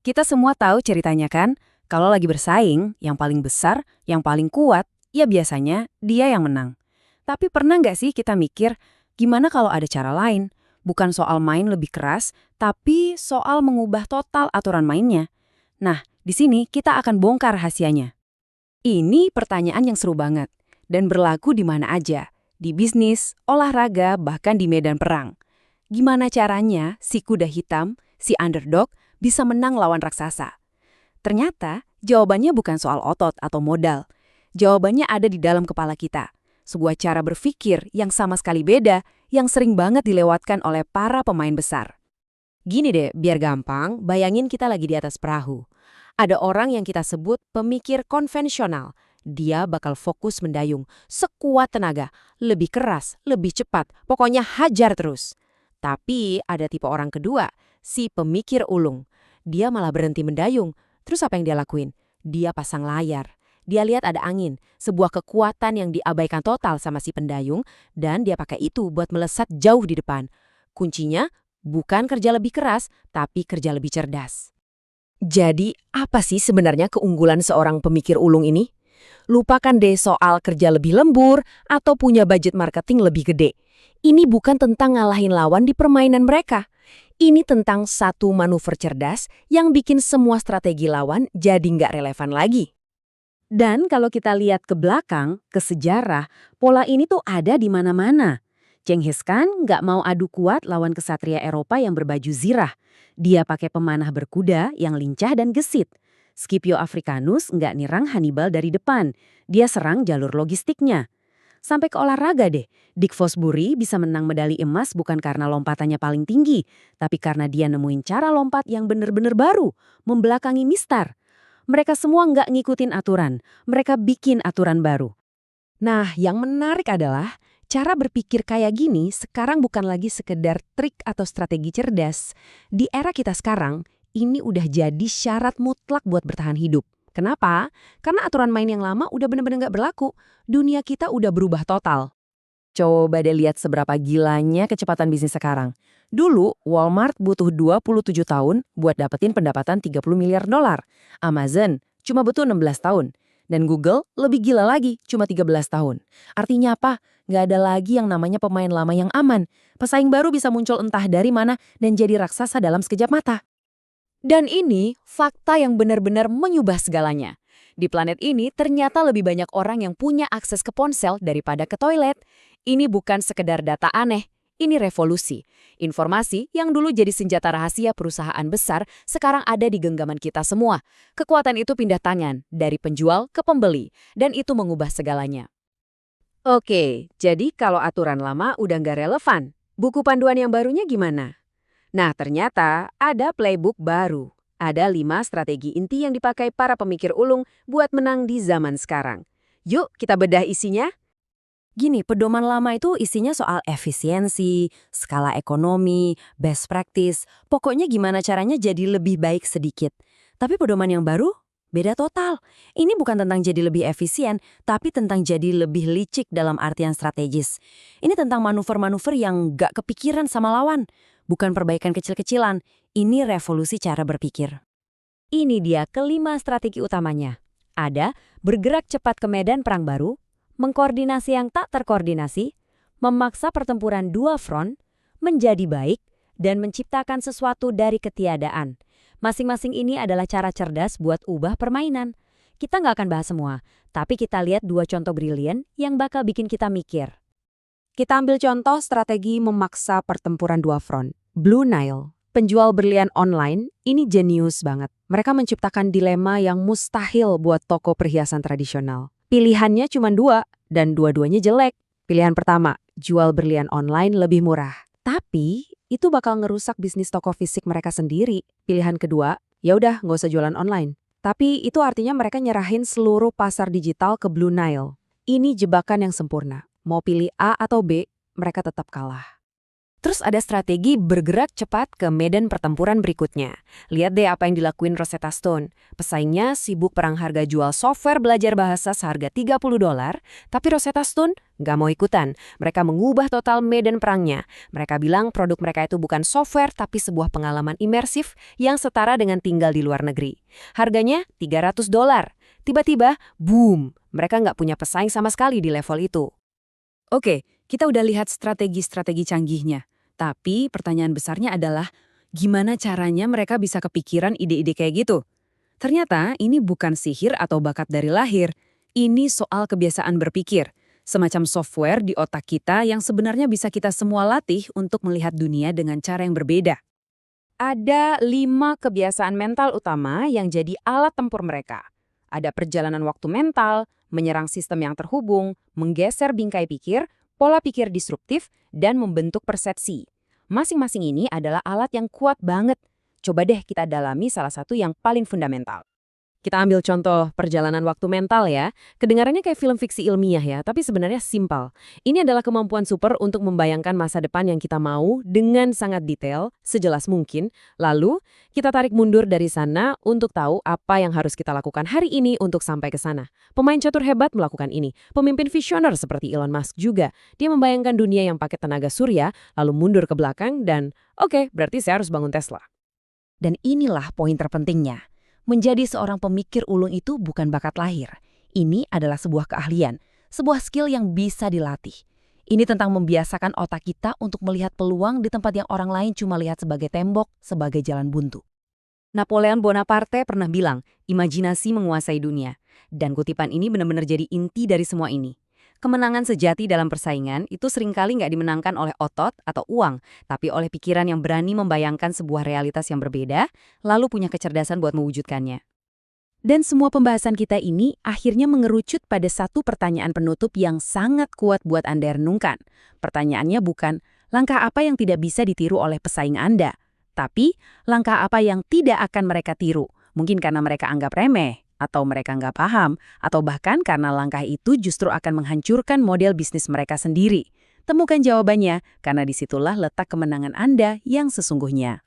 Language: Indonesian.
Kita semua tahu ceritanya kan, kalau lagi bersaing, yang paling besar, yang paling kuat, ya biasanya dia yang menang. Tapi pernah nggak sih kita mikir, gimana kalau ada cara lain? Bukan soal main lebih keras, tapi soal mengubah total aturan mainnya. Nah, di sini kita akan bongkar rahasianya. Ini pertanyaan yang seru banget, dan berlaku di mana aja. Di bisnis, olahraga, bahkan di medan perang. Gimana caranya si kuda hitam, si underdog, bisa menang lawan raksasa? Ternyata, jawabannya bukan soal otot atau modal. Jawabannya ada di dalam kepala kita. Sebuah cara berpikir yang sama sekali beda, yang sering banget dilewatkan oleh para pemain besar. Gini deh, biar gampang, bayangin kita lagi di atas perahu. Ada orang yang kita sebut pemikir konvensional. Dia bakal fokus mendayung, sekuat tenaga, lebih keras, lebih cepat, pokoknya hajar terus. Tapi ada tipe orang kedua, si pemikir ulung. Dia malah berhenti mendayung. Terus apa yang dia lakuin? Dia pasang layar. Dia lihat ada angin, sebuah kekuatan yang diabaikan total sama si pendayung, dan dia pakai itu buat melesat jauh di depan. Kuncinya bukan kerja lebih keras, tapi kerja lebih cerdas. Jadi, apa sih sebenarnya keunggulan seorang pemikir ulung ini? Lupakan deh soal kerja lebih lembur atau punya budget marketing lebih gede. Ini bukan tentang ngalahin lawan di permainan mereka. Ini tentang satu manuver cerdas yang bikin semua strategi lawan jadi nggak relevan lagi. Dan kalau kita lihat ke belakang, ke sejarah, pola ini tuh ada di mana-mana. Genghis Khan nggak mau adu kuat lawan kesatria Eropa yang berbaju zirah. Dia pakai pemanah berkuda yang lincah dan gesit. Scipio Africanus nggak nyerang Hannibal dari depan. Dia serang jalur logistiknya. Sampai ke olahraga deh, Dick Fosbury bisa menang medali emas bukan karena lompatannya paling tinggi, tapi karena dia nemuin cara lompat yang bener-bener baru, membelakangi mistar. Mereka semua nggak ngikutin aturan, mereka bikin aturan baru. Nah, yang menarik adalah cara berpikir kayak gini sekarang bukan lagi sekedar trik atau strategi cerdas. Di era kita sekarang, ini udah jadi syarat mutlak buat bertahan hidup. Kenapa? Karena aturan main yang lama udah bener-bener nggak berlaku. Dunia kita udah berubah total. Coba deh lihat seberapa gilanya kecepatan bisnis sekarang. Dulu, Walmart butuh 27 tahun buat dapetin pendapatan 30 miliar dolar. Amazon cuma butuh 16 tahun. Dan Google lebih gila lagi, cuma 13 tahun. Artinya apa? Nggak ada lagi yang namanya pemain lama yang aman. Pesaing baru bisa muncul entah dari mana dan jadi raksasa dalam sekejap mata. Dan ini fakta yang benar-benar menyubah segalanya. Di planet ini ternyata lebih banyak orang yang punya akses ke ponsel daripada ke toilet. Ini bukan sekedar data aneh, ini revolusi. Informasi yang dulu jadi senjata rahasia perusahaan besar sekarang ada di genggaman kita semua. Kekuatan itu pindah tangan dari penjual ke pembeli, dan itu mengubah segalanya. Oke, jadi kalau aturan lama udah nggak relevan, buku panduan yang barunya gimana? Nah, ternyata ada playbook baru. Ada 5 strategi inti yang dipakai para pemikir ulung buat menang di zaman sekarang. Yuk, kita bedah isinya. Gini, pedoman lama itu isinya soal efisiensi, skala ekonomi, best practice, pokoknya gimana caranya jadi lebih baik sedikit. Tapi pedoman yang baru beda total. Ini bukan tentang jadi lebih efisien, tapi tentang jadi lebih licik dalam artian strategis. Ini tentang manuver-manuver yang gak kepikiran sama lawan. Bukan perbaikan kecil-kecilan, ini revolusi cara berpikir. Ini dia kelima strategi utamanya. Ada bergerak cepat ke medan perang baru, mengkoordinasi yang tak terkoordinasi, memaksa pertempuran dua front, menjadi baik, dan menciptakan sesuatu dari ketiadaan. Masing-masing ini adalah cara cerdas buat ubah permainan. Kita nggak akan bahas semua, tapi kita lihat 2 contoh brilian yang bakal bikin kita mikir. Kita ambil contoh strategi memaksa pertempuran dua front. Blue Nile, penjual berlian online, ini jenius banget. Mereka menciptakan dilema yang mustahil buat toko perhiasan tradisional. Pilihannya cuma 2, dan dua-duanya jelek. Pilihan pertama, jual berlian online lebih murah. Tapi, itu bakal ngerusak bisnis toko fisik mereka sendiri. Pilihan kedua, ya udah nggak usah jualan online. Tapi itu artinya mereka nyerahin seluruh pasar digital ke Blue Nile. Ini jebakan yang sempurna. Mau pilih A atau B, mereka tetap kalah. Terus ada strategi bergerak cepat ke medan pertempuran berikutnya. Lihat deh apa yang dilakuin Rosetta Stone. Pesaingnya sibuk perang harga jual software belajar bahasa seharga $30, tapi Rosetta Stone nggak mau ikutan. Mereka mengubah total medan perangnya. Mereka bilang produk mereka itu bukan software, tapi sebuah pengalaman imersif yang setara dengan tinggal di luar negeri. Harganya $300. Tiba-tiba, boom! Mereka nggak punya pesaing sama sekali di level itu. Oke, kita udah lihat strategi-strategi canggihnya. Tapi pertanyaan besarnya adalah, gimana caranya mereka bisa kepikiran ide-ide kayak gitu? Ternyata ini bukan sihir atau bakat dari lahir. Ini soal kebiasaan berpikir. Semacam software di otak kita yang sebenarnya bisa kita semua latih untuk melihat dunia dengan cara yang berbeda. Ada 5 kebiasaan mental utama yang jadi alat tempur mereka. Ada perjalanan waktu mental, menyerang sistem yang terhubung, menggeser bingkai pikir, pola pikir disruptif, dan membentuk persepsi. Masing-masing ini adalah alat yang kuat banget. Coba deh kita dalami salah satu yang paling fundamental. Kita ambil contoh perjalanan waktu mental ya. Kedengarannya kayak film fiksi ilmiah ya, tapi sebenarnya simpel. Ini adalah kemampuan super untuk membayangkan masa depan yang kita mau dengan sangat detail, sejelas mungkin. Lalu, kita tarik mundur dari sana untuk tahu apa yang harus kita lakukan hari ini untuk sampai ke sana. Pemain catur hebat melakukan ini. Pemimpin visioner seperti Elon Musk juga. Dia membayangkan dunia yang pakai tenaga surya, lalu mundur ke belakang dan, oke, berarti saya harus bangun Tesla. Dan inilah poin terpentingnya. Menjadi seorang pemikir ulung itu bukan bakat lahir. Ini adalah sebuah keahlian, sebuah skill yang bisa dilatih. Ini tentang membiasakan otak kita untuk melihat peluang di tempat yang orang lain cuma lihat sebagai tembok, sebagai jalan buntu. Napoleon Bonaparte pernah bilang, imajinasi menguasai dunia. Dan kutipan ini benar-benar jadi inti dari semua ini. Kemenangan sejati dalam persaingan itu seringkali nggak dimenangkan oleh otot atau uang, tapi oleh pikiran yang berani membayangkan sebuah realitas yang berbeda, lalu punya kecerdasan buat mewujudkannya. Dan semua pembahasan kita ini akhirnya mengerucut pada satu pertanyaan penutup yang sangat kuat buat Anda renungkan. Pertanyaannya bukan, langkah apa yang tidak bisa ditiru oleh pesaing Anda? Tapi, langkah apa yang tidak akan mereka tiru? Mungkin karena mereka anggap remeh, atau mereka nggak paham, atau bahkan karena langkah itu justru akan menghancurkan model bisnis mereka sendiri. Temukan jawabannya, karena disitulah letak kemenangan Anda yang sesungguhnya.